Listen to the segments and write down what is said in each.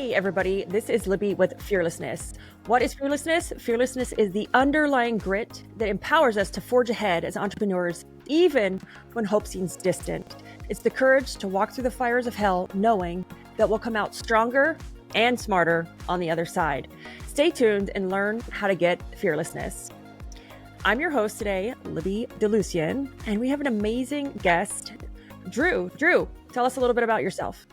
Hey, everybody. This is Libby with Fearlessness. What is fearlessness? Fearlessness is the underlying grit that empowers us to forge ahead as entrepreneurs, even when hope seems distant. It's the courage to walk through the fires of hell, knowing that we'll come out stronger and smarter on the other side. Stay tuned and learn how to get fearlessness. I'm your host today, Libby DeLucian, and we have an amazing guest, Drew. Drew, tell us a little bit about yourself.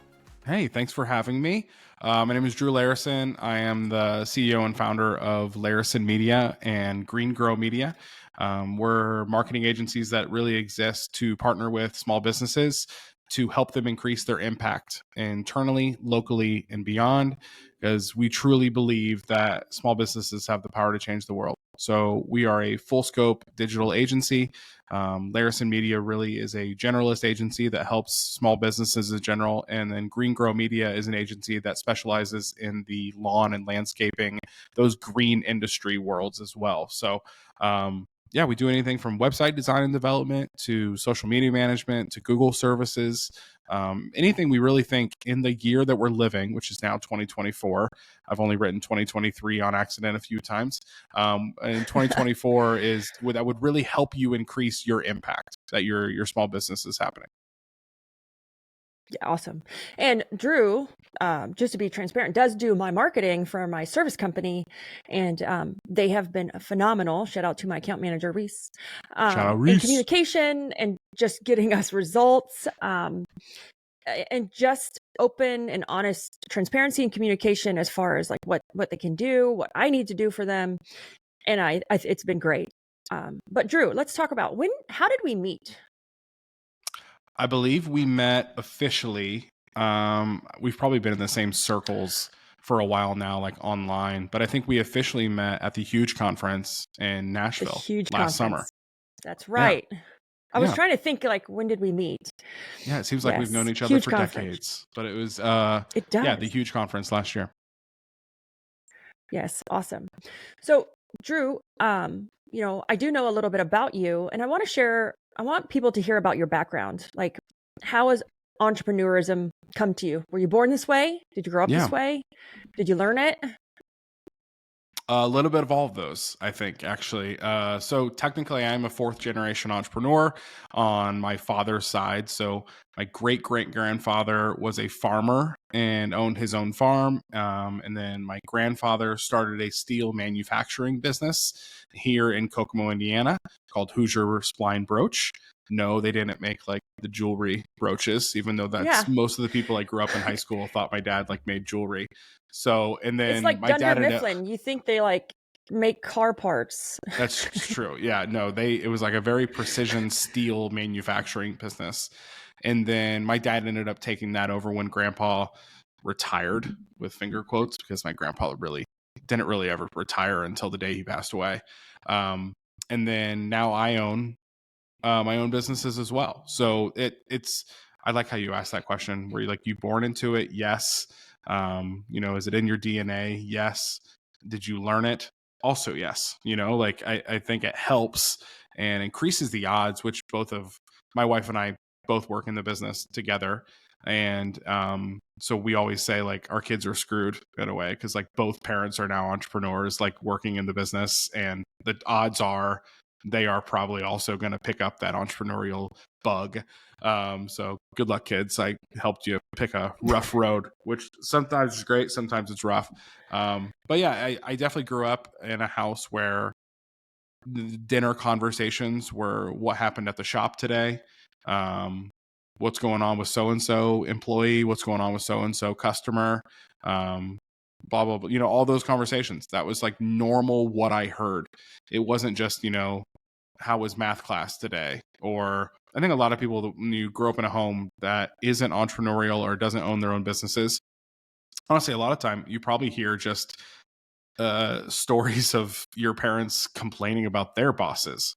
Hey, thanks for having me. My name is Drew Larison. I am the CEO and founder of Larison Media and Green Grow Media. We're marketing agencies that really exist to partner with small businesses to help them increase their impact internally, locally, and beyond, because we truly believe that small businesses have the power to change the world. So we are a full scope digital agency. Larison Media really is a generalist agency that helps small businesses in general. And then Green Grow Media is an agency that specializes in the lawn and landscaping, those green industry worlds as well. So, yeah, we do anything from website design and development to social media management to Google services. Anything we really think in the year that we're living, which is now 2024. I've only written 2023 on accident a few times. And 2024 that would really help you increase your impact that your small business is happening. Yeah, awesome. And Drew, just to be transparent, does do my marketing for my service company, and they have been phenomenal. Shout out to my account manager, Reese, Shout out in Reese. communication and just getting us results, and just open and honest transparency and communication as far as like what they can do, what I need to do for them, and it's been great. But Drew, let's talk about how did we meet? I believe we met officially. We've probably been in the same circles for a while now, like online, but I think we officially met at the Huge conference in Nashville last summer. That's right. Yeah. I was trying to think, like, when did we meet? Yeah, it seems like we've known each other for decades, but it was it does. Yeah, the Huge conference last year. Yes, awesome. So, Drew, I do know a little bit about you, and I want people to hear about your background. Like, how has entrepreneurism come to you? Were you born this way? Did you grow up this way? Did you learn it? A little bit of all of those, I think, actually. So technically, I'm a fourth generation entrepreneur on my father's side. So my great grandfather was a farmer and owned his own farm. And then my grandfather started a steel manufacturing business here in Kokomo, Indiana, called Hoosier Spline Brooch. No, they didn't make like the jewelry brooches, even though that's most of the people I grew up in high school thought my dad like made jewelry. So, and then it's like my dad Mifflin. You think they like make car parts? That's true. Yeah, no, it was like a very precision steel manufacturing business. And then my dad ended up taking that over when grandpa retired, with finger quotes, because my grandpa didn't really ever retire until the day he passed away. And then now I own my own businesses as well. So I like how you asked that question. Were you born into it? Yes. Is it in your DNA? Yes. Did you learn it? Also, yes. I think it helps and increases the odds, which both of my wife and I both work in the business together. And so we always say like our kids are screwed in a way, because like both parents are now entrepreneurs, like working in the business, and the odds are they are probably also going to pick up that entrepreneurial bug. So good luck, kids. I helped you pick a rough road, which sometimes is great, sometimes it's rough. But yeah, I definitely grew up in a house where the dinner conversations were what happened at the shop today. What's going on with so-and-so employee? What's going on with so-and-so customer? Blah, blah, blah. All those conversations. That was like normal what I heard. It wasn't just, how was math class today? Or I think a lot of people, when you grow up in a home that isn't entrepreneurial or doesn't own their own businesses, honestly, a lot of time you probably hear just stories of your parents complaining about their bosses.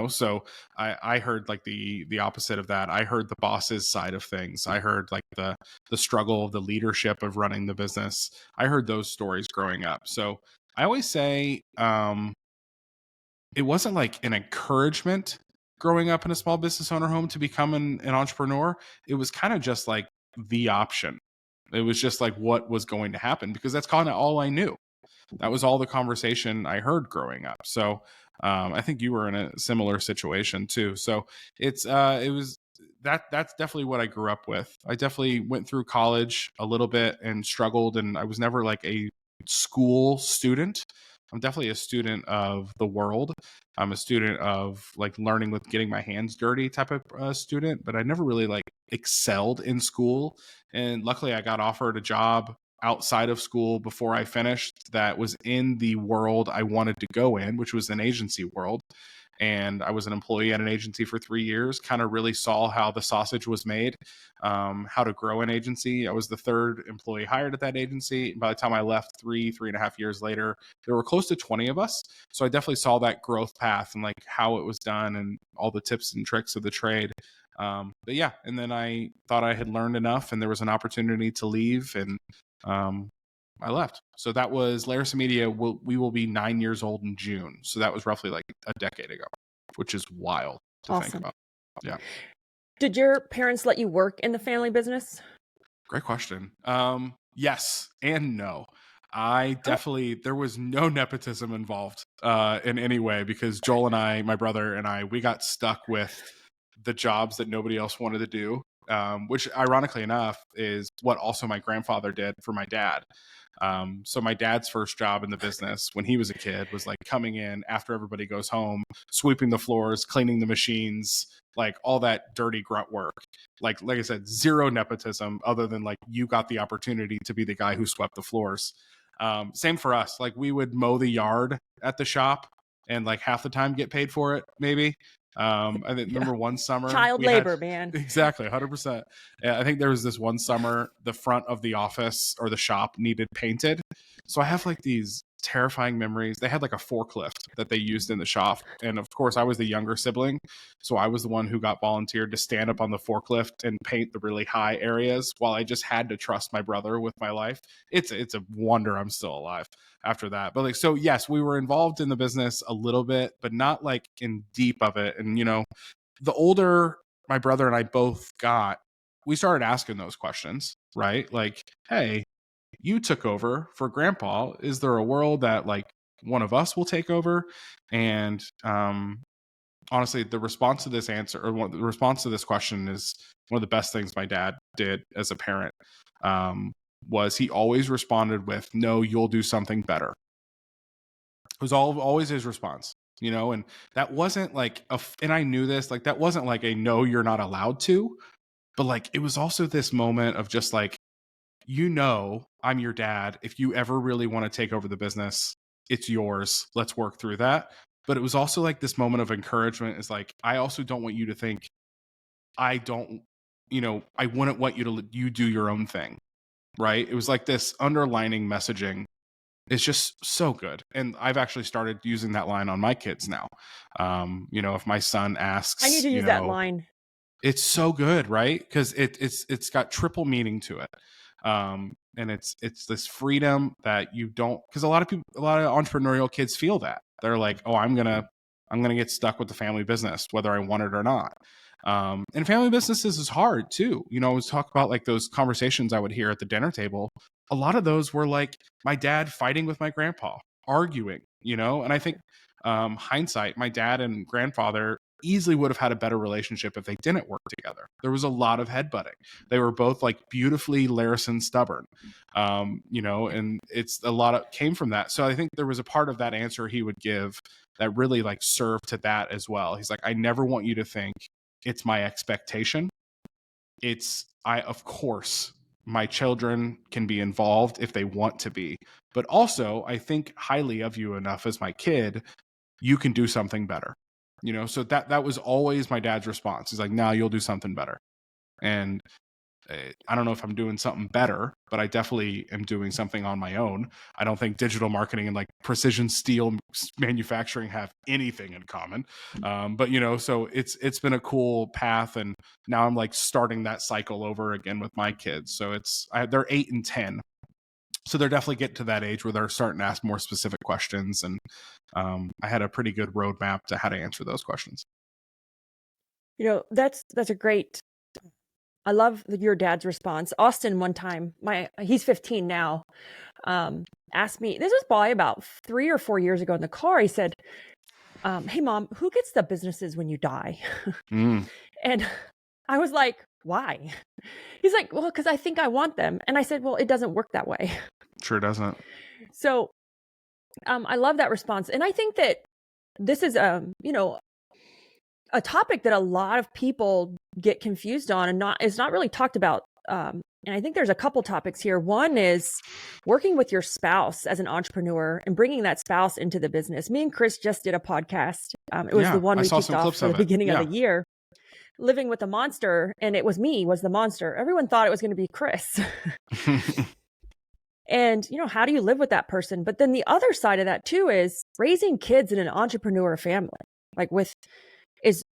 So I heard like the opposite of that. I heard the boss's side of things. I heard like the struggle of the leadership of running the business. I heard those stories growing up. So I always say it wasn't like an encouragement growing up in a small business owner home to become an entrepreneur. It was kind of just like the option. It was just like what was going to happen, because that's kind of all I knew. That was all the conversation I heard growing up. So I think you were in a similar situation too. So it was that's definitely what I grew up with. I definitely went through college a little bit and struggled, and I was never like a school student. I'm definitely a student of the world. I'm a student of like learning with getting my hands dirty type of student, but I never really like excelled in school. And luckily, I got offered a job outside of school before I finished that was in the world I wanted to go in, which was an agency world. And I was an employee at an agency for 3 years, kind of really saw how the sausage was made, how to grow an agency. I was the third employee hired at that agency. By the time I left 3.5 years later, there were close to 20 of us. So I definitely saw that growth path and like how it was done and all the tips and tricks of the trade. But yeah, and then I thought I had learned enough and there was an opportunity to leave, and I left. So that was Larison Media. We will be 9 years old in June. So that was roughly like a decade ago, which is wild to think about. Yeah. Did your parents let you work in the family business? Great question. Yes and no. I definitely, there was no nepotism involved in any way, because Joel and I, my brother and I, we got stuck with the jobs that nobody else wanted to do, which ironically enough is what also my grandfather did for my dad. So my dad's first job in the business when he was a kid was like coming in after everybody goes home, sweeping the floors, cleaning the machines, like all that dirty grunt work. Like I said, zero nepotism other than like you got the opportunity to be the guy who swept the floors. Same for us. Like we would mow the yard at the shop and like half the time get paid for it, maybe. I think remember one summer Child labor, man. Exactly 100%. I think there was this one summer the front of the office or the shop needed painted. So I have like these terrifying memories. They had like a forklift that they used in the shop, and of course I was the younger sibling, so I was the one who got volunteered to stand up on the forklift and paint the really high areas while I just had to trust my brother with my life. It's a wonder I'm still alive after that. But like, so yes, we were involved in the business a little bit, but not like in deep of it. And you know, the older my brother and I both got, we started asking those questions, right? Like, hey, you took over for grandpa. Is there a world that like one of us will take over? And honestly, the response to this answer, or the response to this question, is one of the best things my dad did as a parent. Was he always responded with, no, you'll do something better. It was always his response, you know, and that wasn't like and I knew this, like that wasn't like a no, you're not allowed to, but like it was also this moment of just like, you know, I'm your dad. If you ever really want to take over the business, it's yours. Let's work through that. But it was also like this moment of encouragement is like, I also don't want you to think I don't, you know, I wouldn't want you do your own thing. Right. It was like this underlining messaging. It's just so good. And I've actually started using that line on my kids now. You know, if my son asks, I need to use that line. It's so good, right? Because it's got triple meaning to it. And it's this freedom that you don't, because a lot of entrepreneurial kids feel that. They're like, oh, I'm gonna get stuck with the family business, whether I want it or not. And family businesses is hard too. You know, I was talking about like those conversations I would hear at the dinner table. A lot of those were like my dad fighting with my grandpa, arguing, you know, and I think hindsight, my dad and grandfather easily would have had a better relationship if they didn't work together. There was a lot of headbutting. They were both like beautifully Larison stubborn, you know, and it's a lot of came from that. So I think there was a part of that answer he would give that really like served to that as well. He's like, I never want you to think it's my expectation. Of course, my children can be involved if they want to be, but also I think highly of you enough as my kid, you can do something better. You know, so that was always my dad's response. He's like, no, you'll do something better. And I don't know if I'm doing something better, but I definitely am doing something on my own. I don't think digital marketing and like precision steel manufacturing have anything in common. But you know, so it's been a cool path, and now I'm like starting that cycle over again with my kids. So they're 8 and 10. So they're definitely getting to that age where they're starting to ask more specific questions. And I had a pretty good roadmap to how to answer those questions. You know, that's a great I love your dad's response. Austin, one time, he's 15 now, asked me, this was probably about 3 or 4 years ago in the car. He said, hey mom, who gets the businesses when you die? And I was like, why? He's like, well, because I think I want them. And I said, well, it doesn't work that way. Sure doesn't. So I love that response. And I think that this is, a topic that a lot of people get confused on and is not really talked about. And I think there's a couple topics here. One is working with your spouse as an entrepreneur and bringing that spouse into the business. Me and Chris just did a podcast. It was the one we kicked off for the beginning of the year, Living with a Monster. And it was me, was the monster. Everyone thought it was going to be Chris. And, how do you live with that person? But then the other side of that too is raising kids in an entrepreneur family,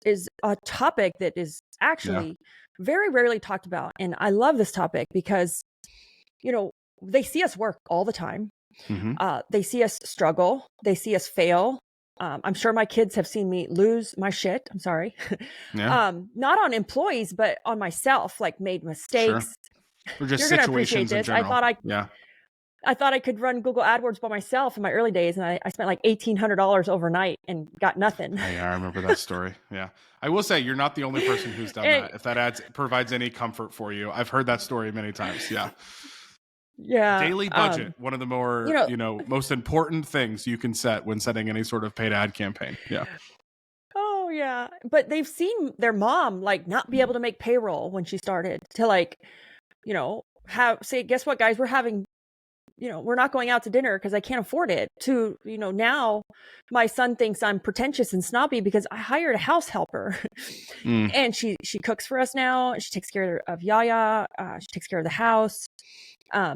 is a topic that is actually very rarely talked about. And I love this topic because, they see us work all the time. They see us struggle. They see us fail. I'm sure my kids have seen me lose my shit. I'm sorry. Not on employees, but on myself, like made mistakes. Or just situations in general. I thought I could run Google AdWords by myself in my early days, and I spent like $1,800 overnight and got nothing. Yeah, I remember that story. Yeah. I will say you're not the only person who's done that. If that provides any comfort for you. I've heard that story many times. Yeah. Yeah. Daily budget, one of the more, most important things you can set when setting any sort of paid ad campaign. Yeah. Oh yeah. But they've seen their mom not be able to make payroll when she started to say, guess what, guys, we're not going out to dinner because I can't afford it, to, now my son thinks I'm pretentious and snobby because I hired a house helper and she cooks for us now. She takes care of Yaya. She takes care of the house.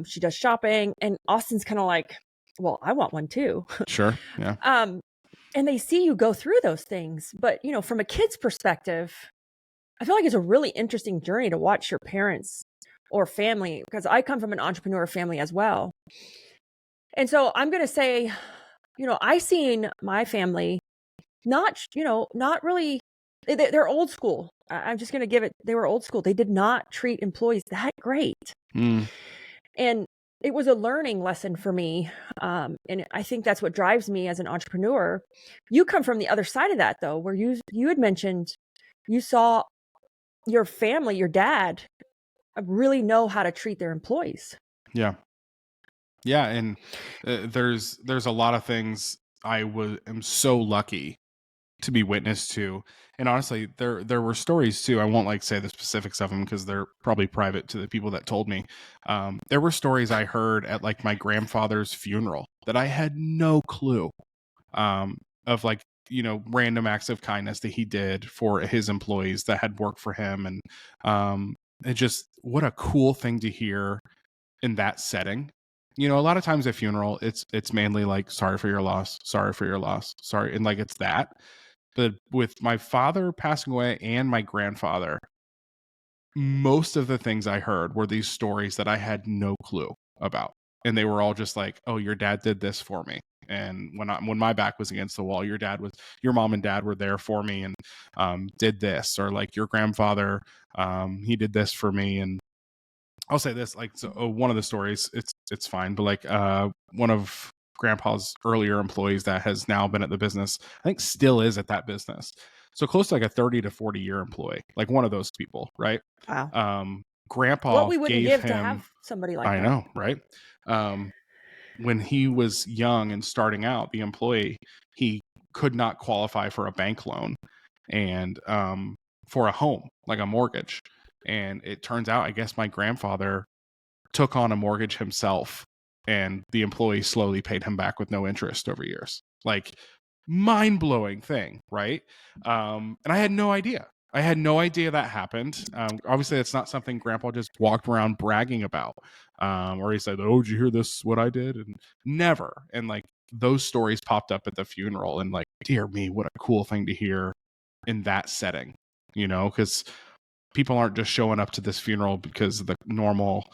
She does shopping, and Austin's kind of like, well, I want one too. Sure. Yeah. And they see you go through those things, but from a kid's perspective, I feel like it's a really interesting journey to watch your parents or family, because I come from an entrepreneur family as well. And so I'm going to say, I seen my family not really, they're old school. I'm just going to give it, they were old school. They did not treat employees that great. And it was a learning lesson for me. And I think that's what drives me as an entrepreneur. You come from the other side of that though, where you had mentioned you saw your family, your dad, really know how to treat their employees. Yeah. And there's a lot of things I am so lucky to be witness to. And honestly, there were stories too. I won't say the specifics of them because they're probably private to the people that told me. There were stories I heard at my grandfather's funeral that I had no clue of random acts of kindness that he did for his employees that had worked for him. And it just, what a cool thing to hear in that setting. A lot of times at funeral, it's mainly sorry for your loss, sorry. And it's that. But with my father passing away and my grandfather, most of the things I heard were these stories that I had no clue about. And they were all just oh, your dad did this for me. And when my back was against the wall, your mom and dad were there for me and did this, or your grandfather, he did this for me. And I'll say this, one of the stories, it's fine, but one of grandpa's earlier employees that has now been at the business, I think still is at that business. So close to a 30 to 40 year employee, one of those people, right? Wow. Grandpa, what we wouldn't gave give him, to have somebody like I that. know, right? When he was young and starting out, the employee, he could not qualify for a bank loan and for a home, a mortgage. And it turns out, I guess my grandfather took on a mortgage himself, and the employee slowly paid him back with no interest over years. Mind-blowing thing, right? And I had no idea. That happened. Obviously, it's not something Grandpa just walked around bragging about, or he said, "Oh, did you hear this? What I did?" And never. And those stories popped up at the funeral, and dear me, what a cool thing to hear in that setting, because people aren't just showing up to this funeral because of the normal,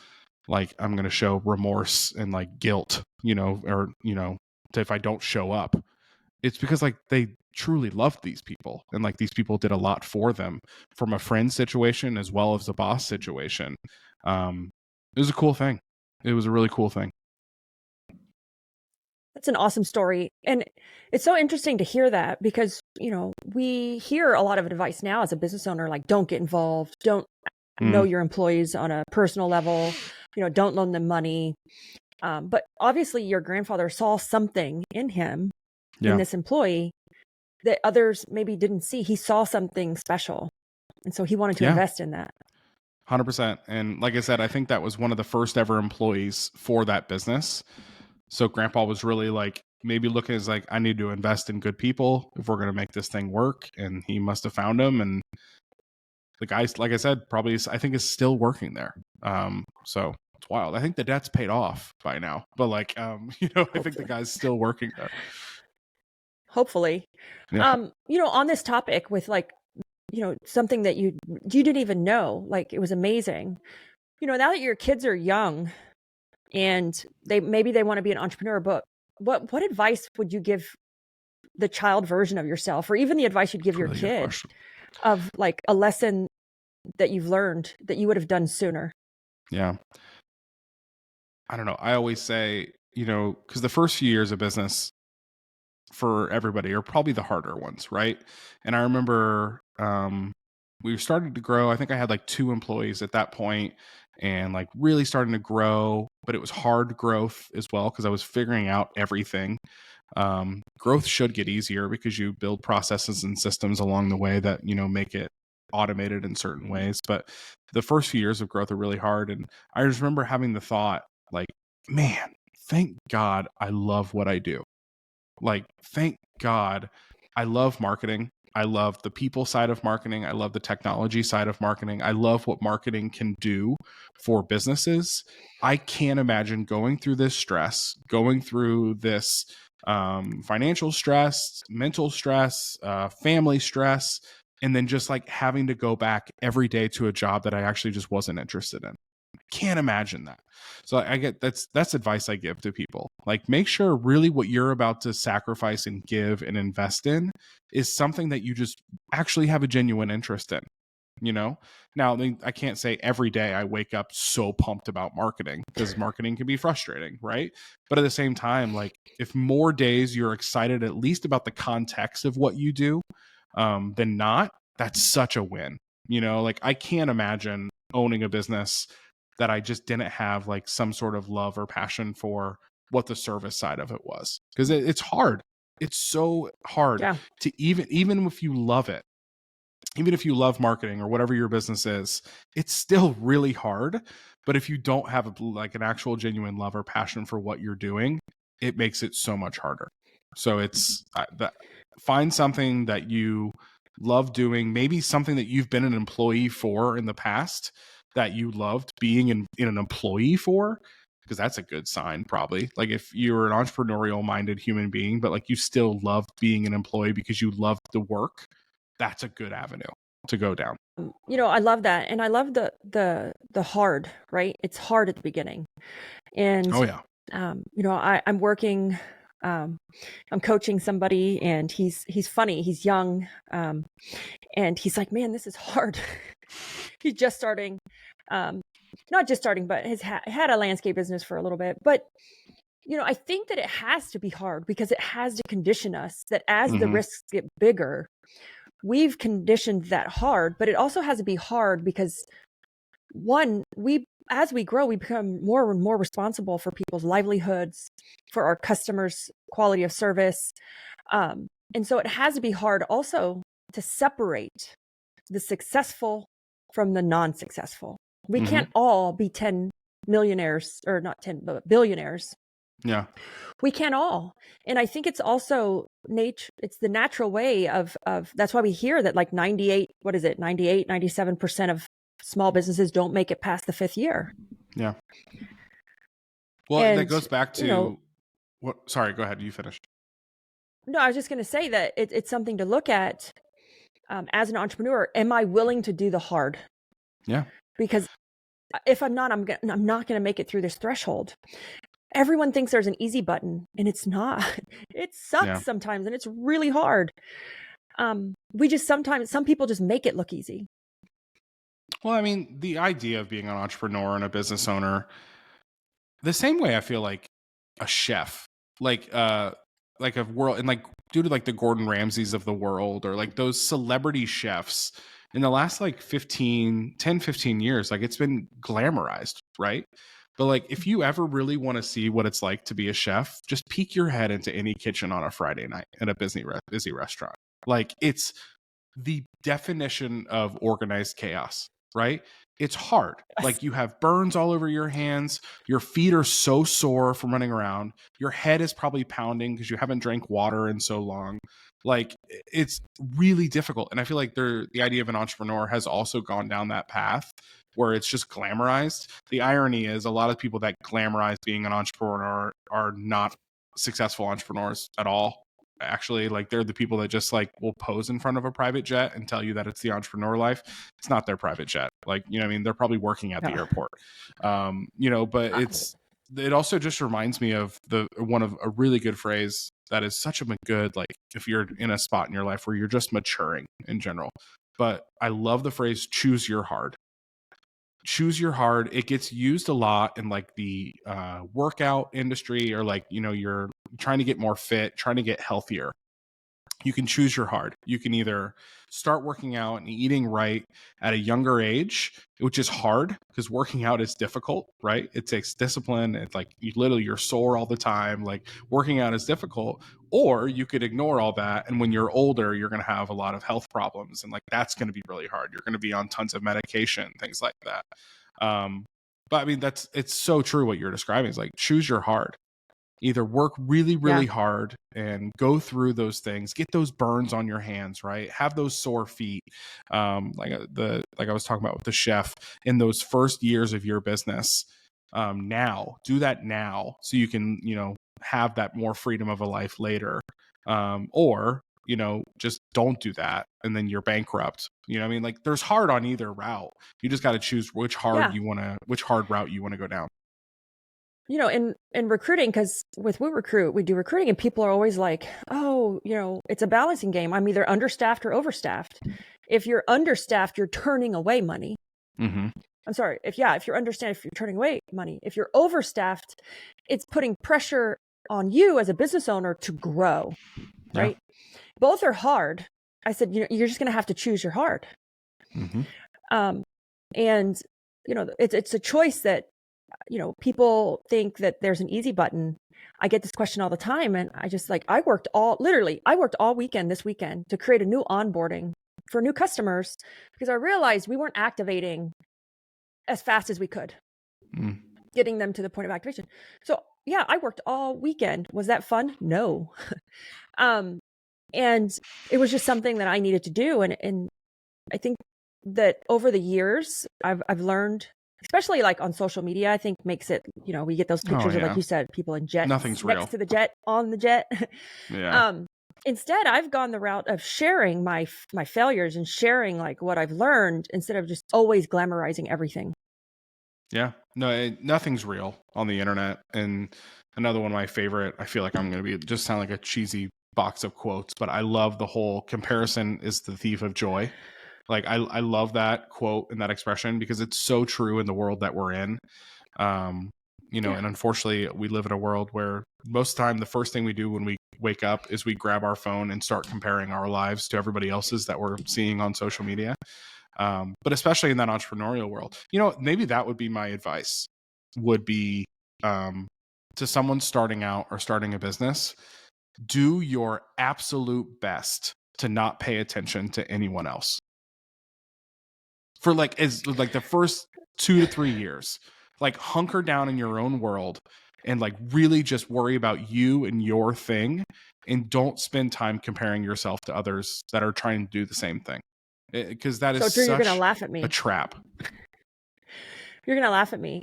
I'm going to show remorse and guilt, or if I don't show up. It's because they truly loved these people, and like these people did a lot for them from a friend situation as well as a boss situation. It was a cool thing. It was a really cool thing. That's an awesome story. And it's so interesting to hear that because, we hear a lot of advice now as a business owner, like don't get involved, don't know your employees on a personal level, don't loan them money. But obviously your grandfather saw something in him, in this employee that others maybe didn't see. He saw something special. And so he wanted to invest in that. 100%. And like I said, I think that was one of the first ever employees for that business. So grandpa was really like maybe looking as like, I need to invest in good people if we're going to make this thing work. And he must have found them. And the guy, like I said, probably I think is still working there. So it's wild. I think the debt's paid off by now, but like, I think the guy's still working there. Hopefully. Yeah. On this topic with like, something that you didn't even know, like it was amazing. Now that your kids are young and they want to be an entrepreneur, but what advice would you give the child version of yourself, or even the advice you'd give your kid of like a lesson that you've learned that you would have done sooner? Yeah. I don't know. I always say, because the first few years of business for everybody are probably the harder ones, right? And I remember we started to grow. I think I had like 2 employees at that point and like really starting to grow, but it was hard growth as well because I was figuring out everything. Growth should get easier because you build processes and systems along the way that, make it automated in certain ways. But the first few years of growth are really hard. And I just remember having the thought like, man, thank God I love what I do. Like, thank God I love marketing. I love the people side of marketing. I love the technology side of marketing. I love what marketing can do for businesses. I can't imagine going through this stress, going through this financial stress, mental stress, family stress, and then just like having to go back every day to a job that I actually just wasn't interested in. Can't imagine that. So I get that's advice I give to people. Like make sure really what you're about to sacrifice and give and invest in is something that you just actually have a genuine interest in. Now I can't say every day I wake up so pumped about marketing because marketing can be frustrating, right? But at the same time, like if more days you're excited at least about the context of what you do than not, that's such a win. Like I can't imagine owning a business that I just didn't have like some sort of love or passion for what the service side of it was. Because it's hard. It's so hard to even if you love it, even if you love marketing or whatever your business is, it's still really hard. But if you don't have like an actual genuine love or passion for what you're doing, it makes it so much harder. So it's find something that you love doing, maybe something that you've been an employee for in the past that you loved being in an employee for, because that's a good sign probably. Like if you're an entrepreneurial minded human being, but like you still loved being an employee because you loved the work, that's a good avenue to go down. I love that. And I love the hard, right? It's hard at the beginning. And, oh yeah. I'm working, I'm coaching somebody and he's funny. He's young. And he's like, man, this is hard. He's just starting, not just starting, but has had a landscape business for a little bit. But, I think that it has to be hard because it has to condition us that as the risks get bigger, we've conditioned that hard, but it also has to be hard because as we grow, we become more and more responsible for people's livelihoods, for our customers' quality of service. And so it has to be hard also to separate the successful from the non-successful. We can't all be 10 millionaires, or not 10, but billionaires. Yeah. We can't all. And I think it's also it's the natural way of that's why we hear that like 97% of small businesses don't make it past the 5th year. Yeah. Well, that goes back to what, sorry, go ahead. You finish. No, I was just going to say that it's something to look at as an entrepreneur. Am I willing to do the hard? Yeah. Because if I'm not, I'm not going to make it through this threshold. everyone thinks there's an easy button, and it's not. It Yeah. sucks sometimes, and it's really hard. We just sometimes, some people just make it look easy. Well, I mean, the idea of being an entrepreneur and a business owner, the same way I feel like a chef, like a world, and like due to like the Gordon Ramsays of the world, or like those celebrity chefs in the last like 15 years, like it's been glamorized, right? But like if you ever really want to see what it's like to be a chef, just peek your head into any kitchen on a Friday night at a busy restaurant. Like it's the definition of organized chaos, right? It's hard. Like you have burns all over your hands. Your feet are so sore from running around. Your head is probably pounding because you haven't drank water in so long. Like it's really difficult. And I feel like the idea of an entrepreneur has also gone down that path where it's just glamorized. The irony is a lot of people that glamorize being an entrepreneur are not successful entrepreneurs at all. Actually, like they're the people that just like will pose in front of a private jet and tell you that it's the entrepreneur life. It's not their private jet. Like, you know what I mean? They're probably working at the airport. But it also just reminds me of one of a really good phrase that is such a good, like if you're in a spot in your life where you're just maturing in general. But I love the phrase choose your hard. Choose your hard. It gets used a lot in like the workout industry, or like, you know, you're trying to get more fit, trying to get healthier. You can choose your hard. You can either start working out and eating right at a younger age, which is hard because working out is difficult, right? It takes discipline. It's like you're sore all the time. Like working out is difficult. Or you could ignore all that, and when you're older, you're going to have a lot of health problems, and like that's going to be really hard. You're going to be on tons of medication, things like that. But I mean, it's so true what you're describing. Is like choose your hard. Either work really, really hard and go through those things, get those burns on your hands, right? Have those sore feet. Like I was talking about with the chef in those first years of your business. Now do that now so you can, you know, have that more freedom of a life later. Or, you know, just don't do that and then you're bankrupt. You know what I mean? Like there's hard on either route. You just got to choose which hard route you want to go down. You know, in recruiting, because with WootRecruit, we do recruiting, and people are always like, oh, you know, it's a balancing game. I'm either understaffed or overstaffed. If you're understaffed, you're turning away money. Mm-hmm. I'm sorry. If you're understaffed, if you're turning away money. If you're overstaffed, it's putting pressure on you as a business owner to grow, right? Yeah. Both are hard. I said, you know, you're just going to have to choose your hard. Mm-hmm. And, you know, it's a choice that, you know, people think that there's an easy button. I get this question all the time. And I just like, I worked all weekend this weekend to create a new onboarding for new customers because I realized we weren't activating as fast as we could, getting them to the point of activation. So yeah, I worked all weekend. Was that fun? No. And it was just something that I needed to do. And I think that over the years, I've learned, especially like on social media, I think makes it, you know, we get those pictures of, like you said, people in jets, nothing's next real to the jet, on the jet. Yeah. Instead, I've gone the route of sharing my failures and sharing like what I've learned instead of just always glamorizing everything. Yeah, no, nothing's real on the internet. And another one of my favorite, I feel like I'm going to be just sound like a cheesy box of quotes, but I love the whole comparison is the thief of joy. Like I love that quote and that expression because it's so true in the world that we're in. You know, and unfortunately we live in a world where most of the time the first thing we do when we wake up is we grab our phone and start comparing our lives to everybody else's that we're seeing on social media. But especially in that entrepreneurial world, you know, maybe that would be my advice would be to someone starting out or starting a business, do your absolute best to not pay attention to anyone else for like the first 2 to 3 years. Like hunker down in your own world and like really just worry about you and your thing, and don't spend time comparing yourself to others that are trying to do the same thing, because that is Drew, such you're gonna laugh at me. a trap. You're gonna laugh at me.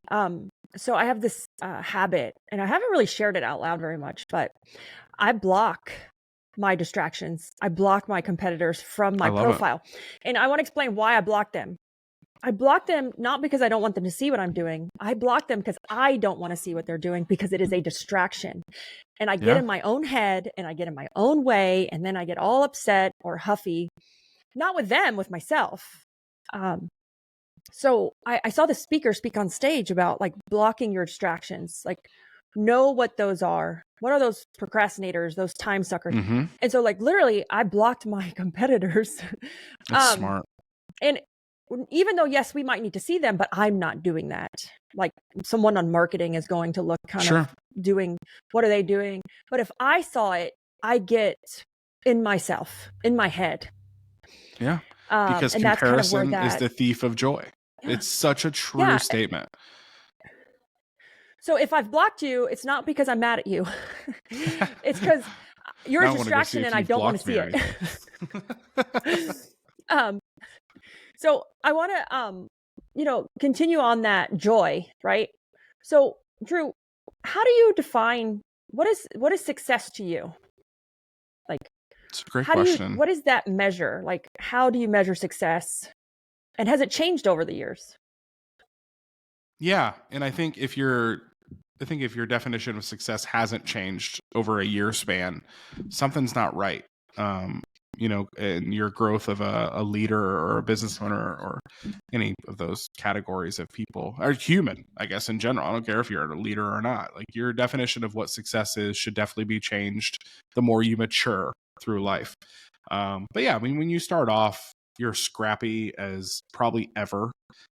So I have this habit, and I haven't really shared it out loud very much, but I block my distractions. I block my competitors from my profile. And I want to explain why I block them. I block them not because I don't want them to see what I'm doing. I block them because I don't want to see what they're doing because it is a distraction. And I get Yeah. in my own head and I get in my own way. And then I get all upset or huffy, not with them, with myself. So I saw the speaker speak on stage about like blocking your distractions, like know what those are. What are those procrastinators, those time suckers? Mm-hmm. And so like literally I blocked my competitors. That's um, smart. and even though, yes, we might need to see them, but I'm not doing that. Like someone on marketing is going to look kind Sure. of doing, what are they doing? But if I saw it, I get in myself, in my head. Yeah. Because And that's kind of where comparison is that, the thief of joy. yeah, It's such a true yeah. statement. So if I've blocked you, it's not because I'm mad at you. It's because you're a Now I want to go see distraction if and I you've don't want to blocked me see or it. anything. um, so I want to, continue on that joy, right? So Drew, how do you define what is success to you? Like, It's a great question. what is that measure? Like, how do you measure success? And has it changed over the years? Yeah. And I think if your definition of success hasn't changed over a year span, something's not right. In your growth of a leader or a business owner or any of those categories of people or human, I guess, in general. I don't care if you're a leader or not. Like your definition of what success is should definitely be changed the more you mature through life. But yeah, I mean, when you start off, you're scrappy as probably ever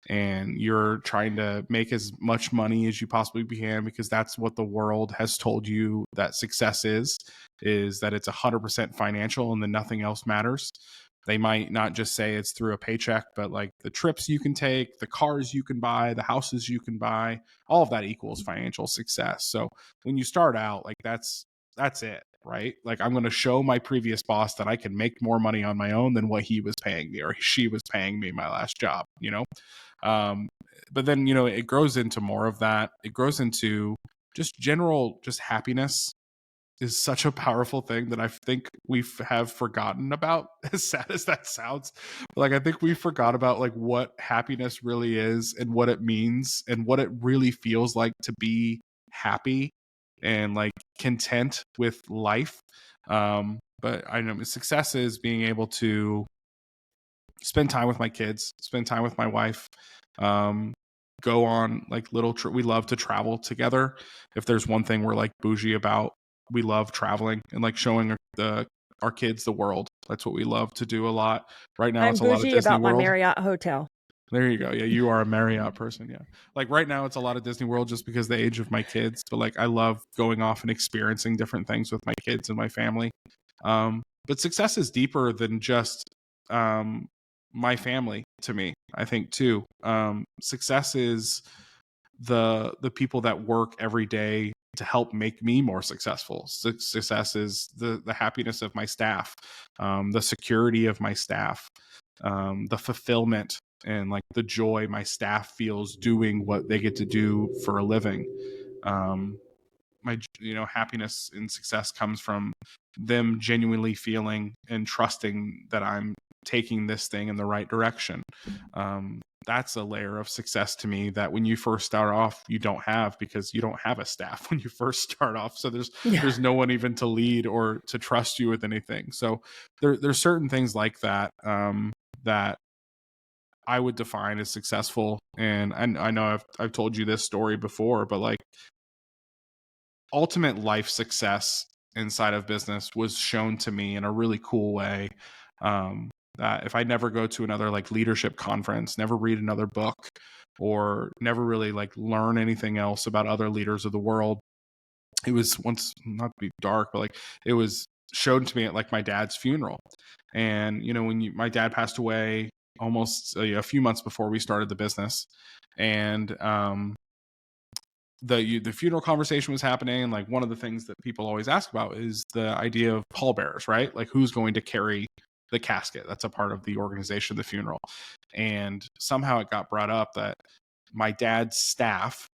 and you're trying to make as much money as you possibly can because that's what the world has told you that success is that it's 100% financial and then nothing else matters. They might not just say it's through a paycheck, but like the trips you can take, the cars you can buy, the houses you can buy, all of that equals financial success. So when you start out, like that's it, right? Like I'm going to show my previous boss that I can make more money on my own than what he was paying me or she was paying me my last job, um, but then, it grows into more of that. It grows into just happiness is such a powerful thing that I think we have forgotten about, as sad as that sounds. Like, I think we forgot about like what happiness really is and what it means and what it really feels like to be happy and like content with life. But I know success is being able to spend time with my kids, spend time with my wife, um, go on like we love to travel together. If there's one thing we're like bougie about, we love traveling and like showing our kids the world. That's what we love to do a lot. Right now, I'm it's a lot of bougie Disney about my World. Marriott hotel. There you go. Yeah, you are a Marriott person. Yeah. Like right now, it's a lot of Disney World just because of the age of my kids. But like, I love going off and experiencing different things with my kids and my family. But success is deeper than just my family to me. I think too. Success is the people that work every day to help make me more successful. Success is the happiness of my staff, the security of my staff, the fulfillment and like the joy my staff feels doing what they get to do for a living. My happiness and success comes from them genuinely feeling and trusting that I'm taking this thing in the right direction. That's a layer of success to me that when you first start off you don't have because you don't have a staff when you first start off, so there's no one even to lead or to trust you with anything. So there's certain things like that that I would define as successful. And I know I've told you this story before, but like ultimate life success inside of business was shown to me in a really cool way. That if I never go to another like leadership conference, never read another book, or never really like learn anything else about other leaders of the world, it was once not to be dark, but like it was shown to me at like my dad's funeral. And when my dad passed away almost a few months before we started the business, and the funeral conversation was happening, and like one of the things that people always ask about is the idea of pallbearers, right? Like who's going to carry the casket? That's a part of the organization, the funeral. And somehow it got brought up that my dad's staff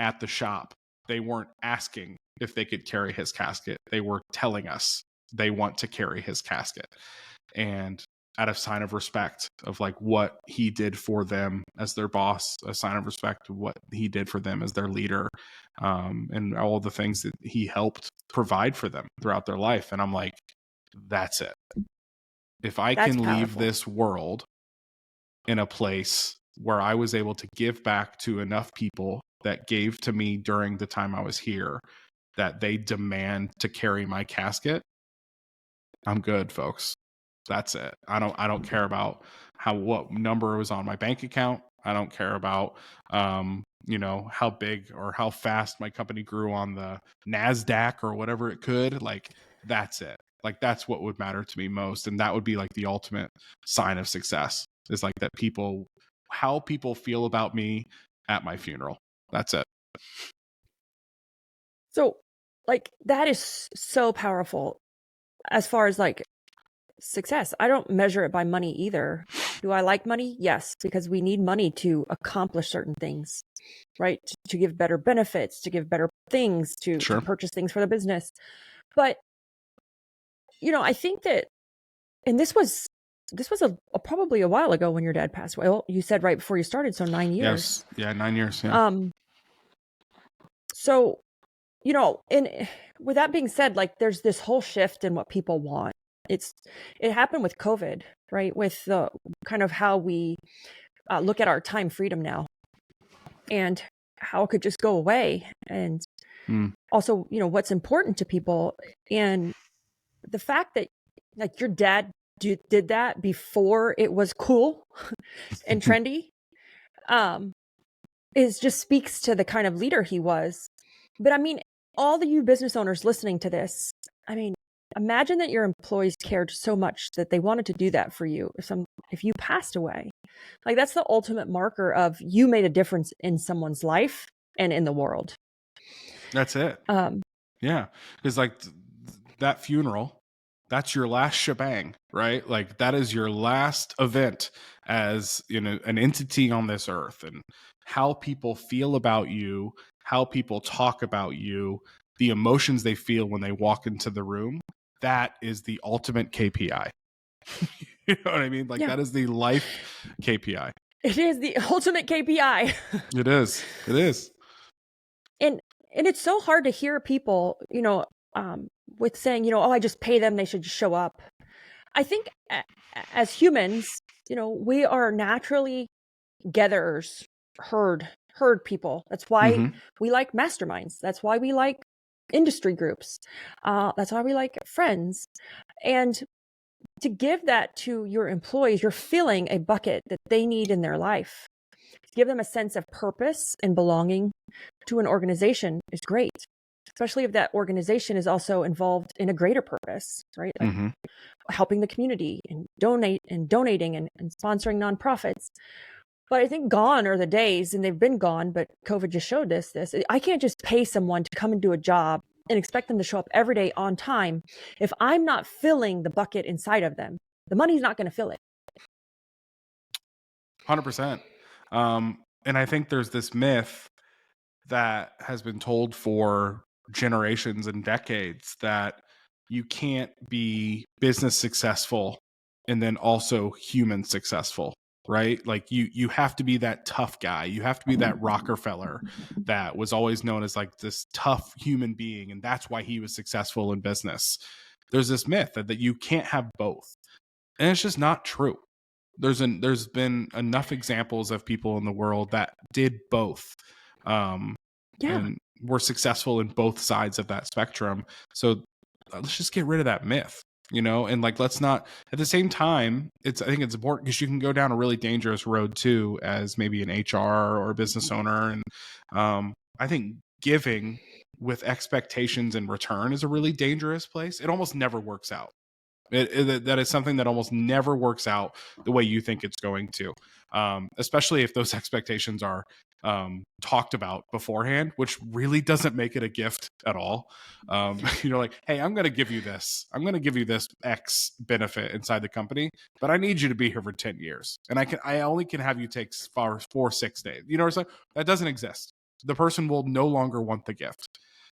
at the shop, they weren't asking if they could carry his casket. They were telling us they want to carry his casket. And out of sign of respect of like what he did for them as their boss, a sign of respect of what he did for them as their leader, and all the things that he helped provide for them throughout their life. And I'm like, that's it. If I That's can leave powerful. this world in a place where I was able to give back to enough people that gave to me during the time I was here, that they demand to carry my casket, I'm good, folks. That's it. I don't care about what number was on my bank account. I don't care about how big or how fast my company grew on the NASDAQ or whatever it could. Like, that's it. Like, that's what would matter to me most. And that would be like the ultimate sign of success, is like that how people feel about me at my funeral. That's it. So, like, that is so powerful as far as like success. I don't measure it by money either. Do I like money? Yes, because we need money to accomplish certain things, right? To give better benefits, to give better things, to Sure. purchase things for the business. But, I think that, and this was probably a while ago when your dad passed away. Well, you said right before you started, so 9 years. Yes. Yeah. 9 years. Yeah. So, and with that being said, like there's this whole shift in what people want. It happened with COVID, right? With the kind of how we look at our time freedom now, and how it could just go away, and also, what's important to people, and the fact that like your dad did that before it was cool and trendy, is just speaks to the kind of leader he was. But I mean, all the you business owners listening to this, I mean, imagine that your employees cared so much that they wanted to do that for you if you passed away. Like, that's the ultimate marker of you made a difference in someone's life and in the world. That's it. Yeah. Because like that funeral, that's your last shebang, right? Like that is your last event as an entity on this earth, and how people feel about you, how people talk about you, the emotions they feel when they walk into the room. That is the ultimate KPI. You know what I mean? Like, that is the life KPI. It is the ultimate KPI. It is. It is. And it's so hard to hear people, with saying, oh, I just pay them, they should just show up. I think as humans, we are naturally gatherers, herd people. That's why we like masterminds. That's why we like industry groups. That's why we like friends. And to give that to your employees, you're filling a bucket that they need in their life. To give them a sense of purpose and belonging to an organization is great, especially if that organization is also involved in a greater purpose, right? Like helping the community and donating and sponsoring nonprofits. But I think gone are the days, and they've been gone, but COVID just showed this. I can't just pay someone to come and do a job and expect them to show up every day on time if I'm not filling the bucket inside of them. The money's not going to fill it. 100%. And I think there's this myth that has been told for generations and decades that you can't be business successful and then also human successful, right? Like you have to be that tough guy. You have to be that Rockefeller that was always known as like this tough human being, and that's why he was successful in business. There's this myth that you can't have both, and it's just not true. There's been enough examples of people in the world that did both, and were successful in both sides of that spectrum. So let's just get rid of that myth, and like, let's not, at the same time, I think it's important because you can go down a really dangerous road too, as maybe an HR or a business owner. And I think giving with expectations in return is a really dangerous place. It almost never works out. That is something that almost never works out the way you think it's going to, especially if those expectations are talked about beforehand, which really doesn't make it a gift at all. Like, hey, I'm going to give you this. I'm going to give you this X benefit inside the company, but I need you to be here for 10 years. And I only can have you take 6 days. So that doesn't exist. The person will no longer want the gift.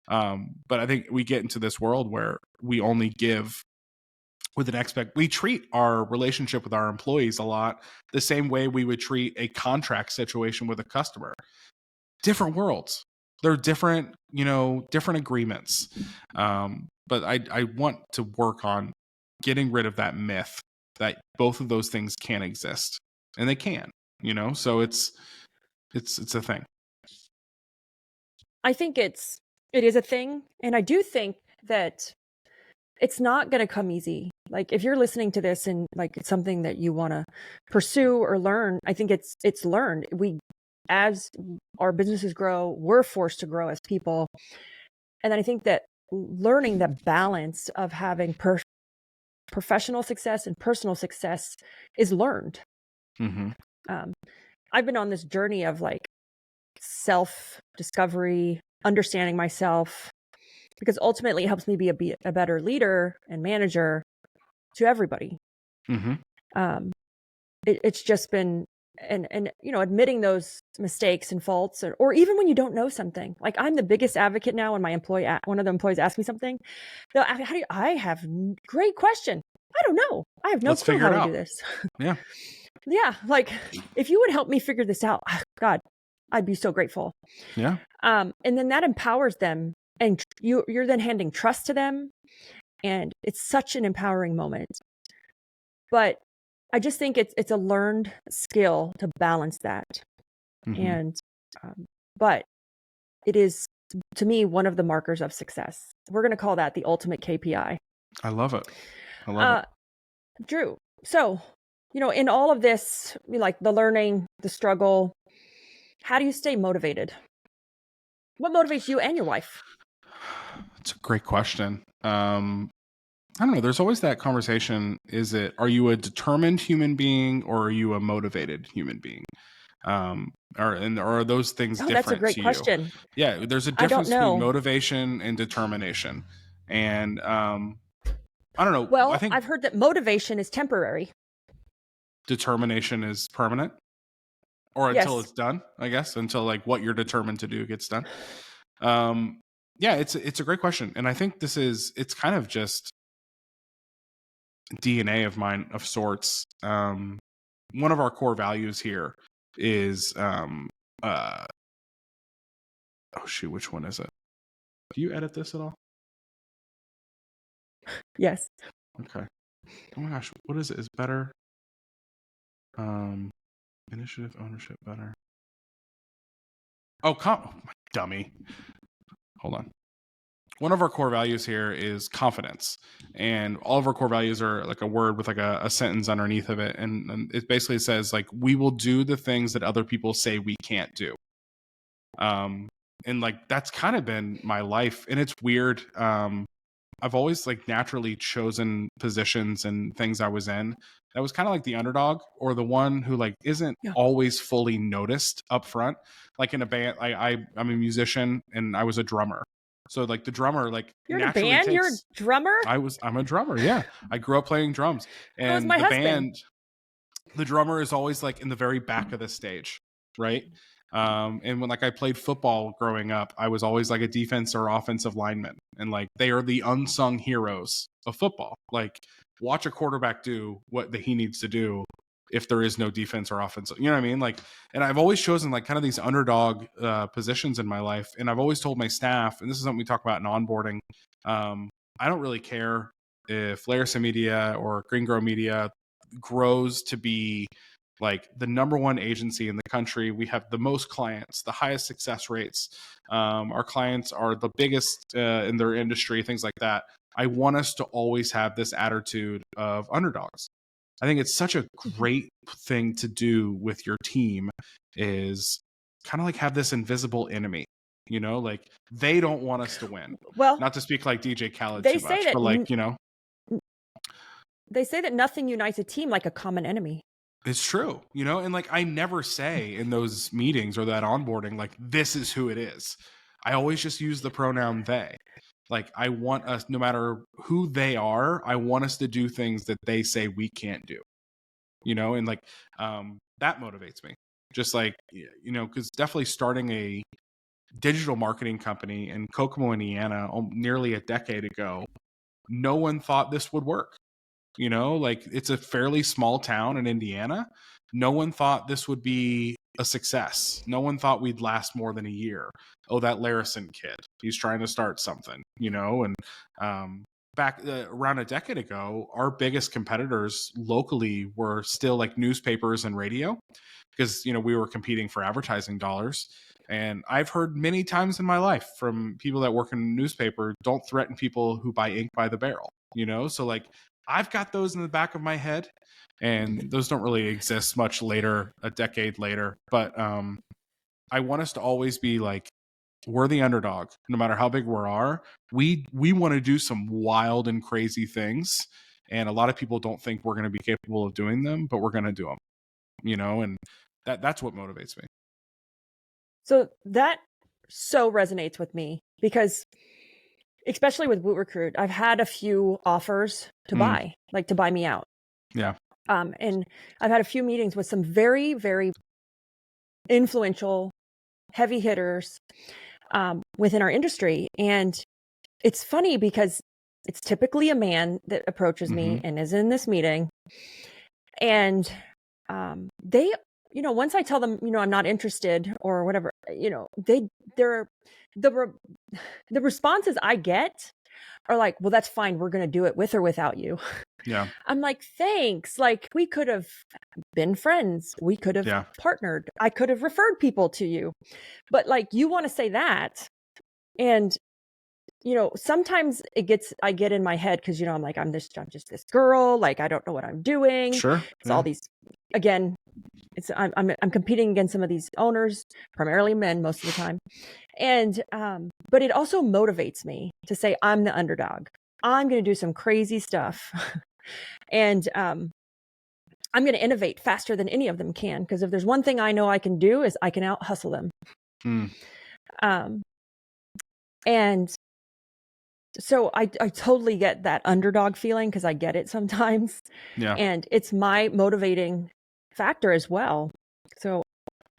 But I think we get into this world where we only give with we treat our relationship with our employees a lot the same way we would treat a contract situation with a customer. Different worlds. They're different, different agreements. But I want to work on getting rid of that myth that both of those things can exist, and they can, so it's a thing. I think it is a thing. And I do think that it's not going to come easy. Like if you're listening to this and like it's something that you want to pursue or learn, I think it's learned. As our businesses grow, we're forced to grow as people. And then I think that learning the balance of having professional success and personal success is learned. Mm-hmm. I've been on this journey of like self-discovery, understanding myself, because ultimately it helps me be a better leader and manager to everybody. Mm-hmm. It's just been, and admitting those mistakes and faults, or even when you don't know something. Like I'm the biggest advocate now when one of the employees asks me something, I have great question. I don't know. I have no clue how to do this. Yeah. Yeah. Like if you would help me figure this out, God, I'd be so grateful. Yeah. And then that empowers them, and you're then handing trust to them, and it's such an empowering moment. But I just think it's a learned skill to balance that. Mm-hmm. And but it is, to me, one of the markers of success. We're going to call that the ultimate KPI. I love it. I love it. Drew, so in all of this, like the learning, the struggle, how do you stay motivated? What motivates you and your wife? It's a great question. I don't know. There's always that conversation. Are you a determined human being or are you a motivated human being? Or are those things different? That's a great question. Yeah, there's a difference between motivation and determination. And I don't know. Well, I think I've heard that motivation is temporary. Determination is permanent, or until it's done, I guess, until like what you're determined to do gets done. Yeah, it's a great question, and I think it's kind of just DNA of mine of sorts. One of our core values here is oh shoot, which one is it? Do you edit this at all? Yes. Okay. Oh my gosh, what is it? Is better? Initiative, ownership, better. Oh, my dummy. Hold on. One of our core values here is confidence, and all of our core values are like a word with like a sentence underneath of it, and it basically says like we will do the things that other people say we can't do. And like that's kind of been my life, and it's weird. I've always like naturally chosen positions and things I was in that was kind of like the underdog, or the one who like isn't always fully noticed up front. Like in a band, I'm a musician and I was a drummer. So like the drummer, like you're in a band. You're a drummer. I'm a drummer. Yeah, I grew up playing drums, and my husband. The drummer is always like in the very back of the stage, right? And when like I played football growing up, I was always like a defense or offensive lineman, and like they are the unsung heroes of football. Like watch a quarterback do what he needs to do if there is no defense or offense. You know what I mean? Like, and I've always chosen like kind of these underdog positions in my life, and I've always told my staff, and this is something we talk about in onboarding. I don't really care if Larison Media or Green Grow Media grows to be like the number one agency in the country. We have the most clients, the highest success rates. Our clients are the biggest in their industry, things like that. I want us to always have this attitude of underdogs. I think it's such a great thing to do with your team, is kind of like have this invisible enemy, like they don't want us to win. Well, not to speak like DJ Khaled too much, but like, they say that nothing unites a team like a common enemy. It's true, and like I never say in those meetings or that onboarding, like this is who it is. I always just use the pronoun they. Like I want us, no matter who they are, I want us to do things that they say we can't do, and like that motivates me. Just like, because definitely starting a digital marketing company in Kokomo, Indiana, nearly a decade ago, no one thought this would work. You know, like it's a fairly small town in Indiana. No one thought this would be a success. No one thought we'd last more than a year. Oh, that Larison kid, he's trying to start something, you know, and back around a decade ago, our biggest competitors locally were still like newspapers and radio because, you know, we were competing for advertising dollars. And I've heard many times in my life from people that work in a newspaper, don't threaten people who buy ink by the barrel, you know? So like I've got those in the back of my head, and those don't really exist much later, a decade later. But I want us to always be like, we're the underdog, no matter how big we are. We want to do some wild and crazy things. And a lot of people don't think we're going to be capable of doing them, but we're going to do them, you know, and that's what motivates me. So that so resonates with me because especially with WootRecruit, I've had a few offers to buy, like to buy me out. Yeah. And I've had a few meetings with some very, very influential heavy hitters within our industry. And it's funny because it's typically a man that approaches me and is in this meeting. And they, you know, once I tell them, you know, I'm not interested or whatever, you know, the responses I get are like, well, that's fine. We're going to do it with or without you. Yeah. I'm like, thanks. Like we could have been friends. We could have partnered. I could have referred people to you, but like, you want to say that. And, you know, sometimes I get in my head cause you know, I'm like, I'm just this girl. Like, I don't know what I'm doing. Sure. It's all these, again, I'm competing against some of these owners, primarily men most of the time. And, but it also motivates me to say, I'm the underdog. I'm going to do some crazy stuff. And, I'm going to innovate faster than any of them can. Cause if there's one thing I know I can do is I can out hustle them. And so I totally get that underdog feeling cause I get it sometimes. Yeah. And it's my motivating factor as well. So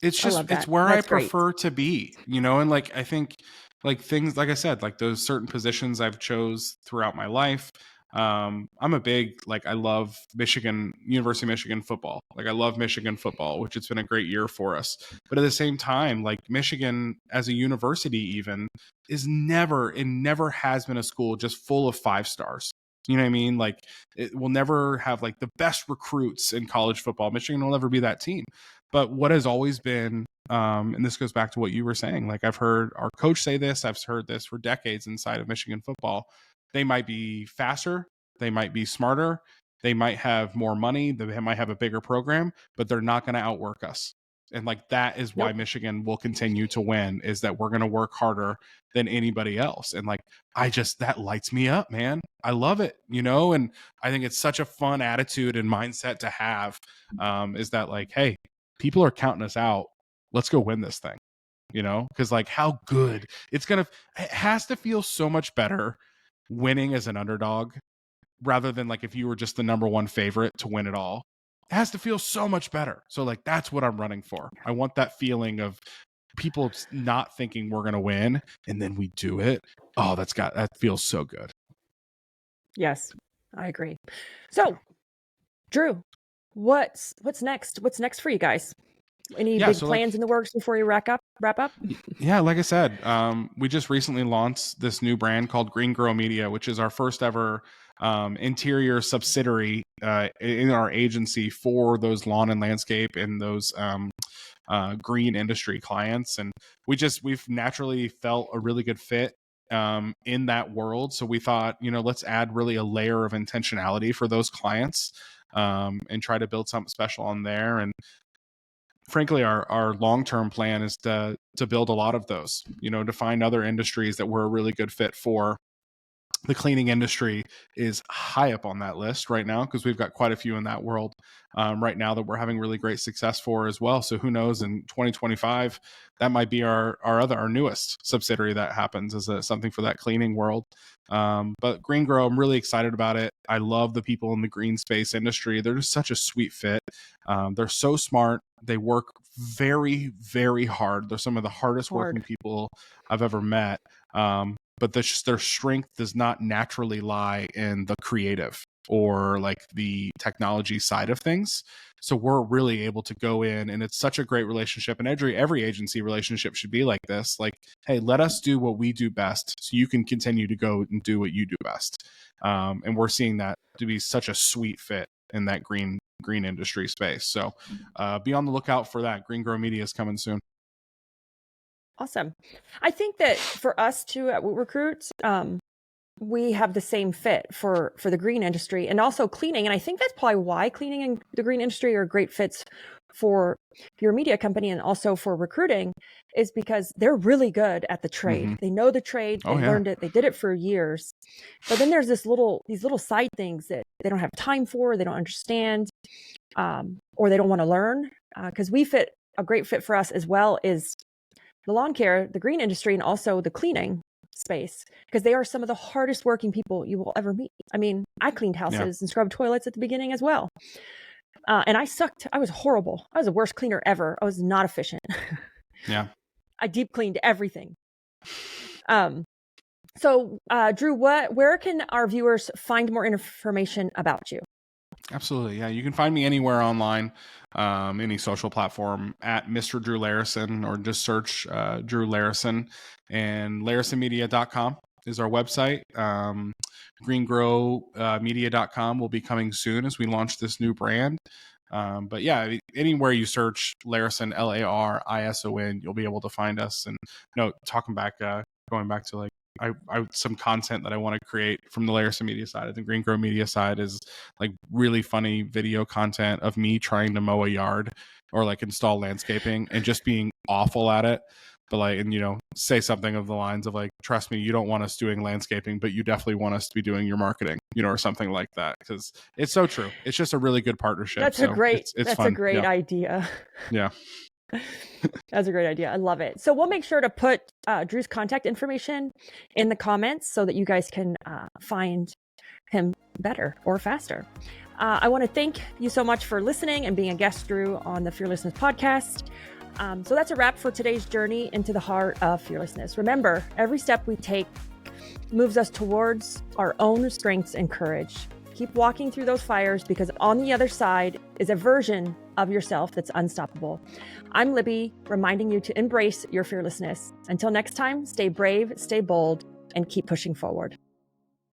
it's just, it's where I prefer to be, you know? And like, I think like things, like I said, like those certain positions I've chose throughout my life. I'm a big, like, I love University of Michigan football. Like I love Michigan football, which it's been a great year for us. But at the same time, like Michigan as a university even never has been a school just full of 5 stars. You know what I mean? Like it will never have like the best recruits in college football. Michigan will never be that team. But what has always been, and this goes back to what you were saying, like I've heard our coach say this, I've heard this for decades inside of Michigan football. They might be faster, they might be smarter, they might have more money, they might have a bigger program, but they're not going to outwork us. And like that is why Michigan will continue to win, is that we're going to work harder than anybody else. And like that lights me up, man. I love it, you know. And I think it's such a fun attitude and mindset to have, is that like, hey, people are counting us out, let's go win this thing, you know. Because like how good it has to feel so much better winning as an underdog rather than like if you were just the number one favorite to win it all. It has to feel so much better. So like that's what I'm running for. I want that feeling of people not thinking we're gonna win and then we do it. Oh, that feels so good. Yes, I agree. So Drew, what's next? What's next for you guys? Any big plans in the works before you wrap up? Yeah, like I said, we just recently launched this new brand called Green Grow Media, which is our first ever interior subsidiary in our agency for those lawn and landscape and those green industry clients. And we've naturally felt a really good fit in that world. So we thought, you know, let's add really a layer of intentionality for those clients and try to build something special on there. And frankly, our long-term plan is to build a lot of those, you know, to find other industries that we're a really good fit for. The cleaning industry is high up on that list right now because we've got quite a few in that world right now that we're having really great success for as well. So who knows, in 2025, that might be our newest subsidiary that happens as something for that cleaning world. But Green Grow, I'm really excited about it. I love the people in the green space industry. They're just such a sweet fit. They're so smart. They work very, very hard. They're some of the hardest working people I've ever met. but their strength does not naturally lie in the creative or like the technology side of things. So we're really able to go in, and it's such a great relationship. And every agency relationship should be like this. Like, hey, let us do what we do best so you can continue to go and do what you do best. And we're seeing that to be such a sweet fit in that green industry space. So be on the lookout for that. Green Grow Media is coming soon. Awesome. I think that for us too at WootRecruit, we have the same fit for the green industry and also cleaning. And I think that's probably why cleaning and the green industry are great fits for your media company and also for recruiting, is because they're really good at the trade. Mm-hmm. They know the trade. They learned it. They did it for years. But then there's these little side things that they don't have time for, they don't understand, or they don't want to learn. Because a great fit for us as well is the lawn care, the green industry, and also the cleaning space, because they are some of the hardest working people you will ever meet. I mean, I cleaned houses and scrubbed toilets at the beginning as well. And I sucked. I was horrible. I was the worst cleaner ever. I was not efficient. Yeah. I deep cleaned everything. So Drew, where can our viewers find more information about you? Absolutely. Yeah. You can find me anywhere online, any social platform at Mr. Drew Larison, or just search Drew Larison, and larisonmedia.com is our website. greengrowmedia.com will be coming soon as we launch this new brand. But yeah, anywhere you search Larison, Larison, you'll be able to find us. And going back to like, I some content that I want to create from the Larison Media side. The Green Grow Media side is like really funny video content of me trying to mow a yard or like install landscaping and just being awful at it. But like, and say something of the lines of like, trust me, you don't want us doing landscaping, but you definitely want us to be doing your marketing, or something like that. Because it's so true. It's just a really good partnership. That's so a great, it's fun. A great idea. Yeah. That's a great idea. I love it. So we'll make sure to put Drew's contact information in the comments so that you guys can find him better or faster. I want to thank you so much for listening and being a guest, Drew, on the Fearlessness podcast. So that's a wrap for today's journey into the heart of fearlessness. Remember, every step we take moves us towards our own strengths and courage. Keep walking through those fires, because on the other side is a version of yourself that's unstoppable. I'm Libby, reminding you to embrace your fearlessness. Until next time, stay brave, stay bold, and keep pushing forward.